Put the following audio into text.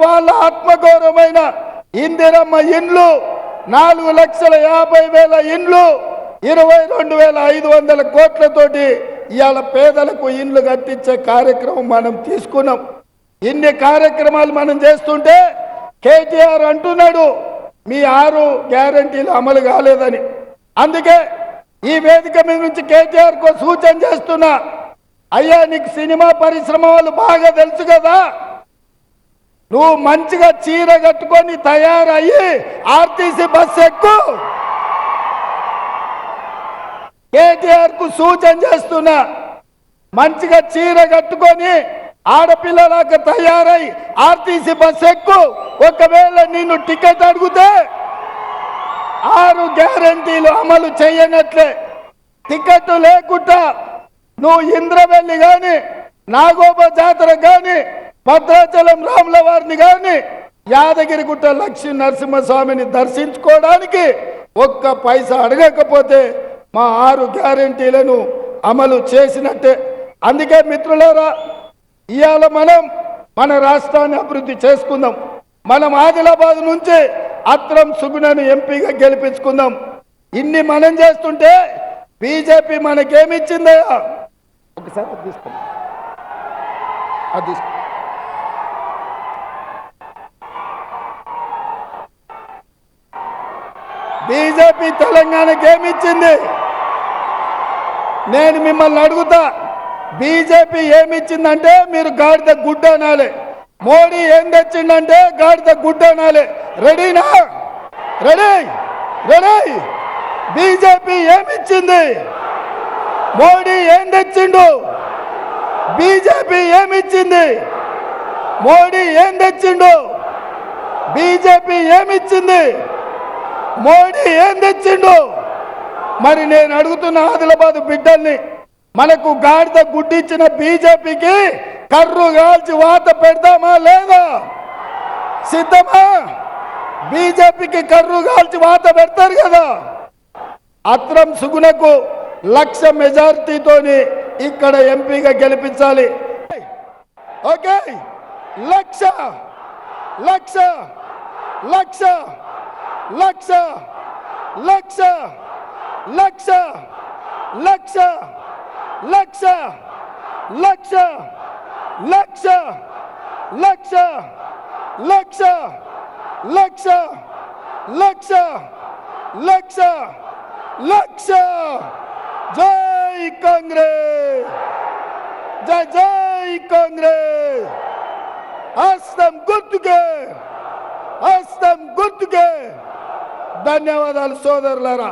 వాళ్ళ ఆత్మగౌరవమైన ఇందిరమ్మ ఇండ్లు 4,50,000 ఇండ్లు 22,500 కోట్లతోటి ఇవాళ పేదలకు ఇండ్లు కట్టించే కార్యక్రమం మనం తీసుకున్నాం. ఇన్ని కార్యక్రమాలు మనం చేస్తుంటే కేటీఆర్ అంటున్నాడు మీ 6 గ్యారంటీలు అమలు కాలేదని. అందుకే ఈ వేదిక మీద నుంచి కేటీఆర్ కు సూచన చేస్తున్నా, అయ్యా నీకు సినిమా పరిశ్రమ వాళ్ళు బాగా తెలుసు కదా, నువ్వు మంచిగా చీర కట్టుకొని తయారయ్యి ఆర్టీసీ బస్ ఎక్కు. కేటీఆర్ కు సూచన చేస్తున్నా, మంచిగా చీర కట్టుకొని ఆడపిల్లలాగా తయారై ఆర్టీసీ బస్ ఎక్కు. ఒకవేళ నిన్ను టికెట్ అడిగితే 6 గ్యారంటీలు అమలు చేయనట్లే. టికెట్ లేకుండా నువ్వు ఇంద్రవెల్లి కానీ, నాగోబ జాతర కానీ, భద్రాచలం రాముల వారిని కానీ, యాదగిరిగుట్ట లక్ష్మీ నరసింహస్వామిని దర్శించుకోవడానికి ఒక్క పైసా అడగకపోతే మా 6 గ్యారంటీలను అమలు చేసినట్టే. అందుకే మిత్రులారా, ఇవాళ మనం మన రాష్ట్రాన్ని అభివృద్ధి చేసుకుందాం. మనం ఆదిలాబాద్ నుంచి అత్రం సుగుణను ఎంపీగా గెలిపించుకుందాం. ఇన్ని మనం చేస్తుంటే బీజేపీ మనకేమిచ్చిందయ్యా? ఒకసారి తీసుకోండి, అది తీసుకో. బీజేపీ తెలంగాణకి ఏమిచ్చింది? నేను మిమ్మల్ని అడుగుతా, బీజేపీ ఏమిచ్చిందంటే మీరు గాడిద గుడ్డ అనాలి. మోడీ ఏం తెచ్చిండంటే గాడిద గుడ్డ అనాలి. రెడీనా? Ready ready. బీజేపీ ఏమిచ్చింది? మోడీ ఏం తెచ్చిండు? బీజేపీ ఏమిచ్చింది? మోడీ ఏం తెచ్చిండు? బీజేపీ ఏమిచ్చింది? మోడీ ఏం తెచ్చిండు? మరి నేను అడుగుతున్న ఆదిలాబాద్ బిడ్డల్ని, మనకు గాడిద గుడ్డిచ్చిన బీజేపీకి కర్రు కాల్చి వాత పెడతామా లేదా? సిద్ధమా? బీజేపీకి కర్రు కాల్చి వాత పెడతారు కదా. అత్రం సుగుణకు 1,00,000 మెజారిటీతోని ఇక్కడ ఎంపీగా గెలిపించాలి. ఓకే, 1,00,000 1,00,000 1,00,000 1,00,000 1,00,000 1,00,000 1,00,000 1,00,000 1,00,000 1,00,000 1,00,000 1,00,000 1,00,000 1,00,000 1,00,000 జై కాంగ్రెస్, జై జై కాంగ్రెస్. హస్తం గుర్తుకే, హస్తం గుర్తుకే. ధన్యవాదాలు సోదరులారా.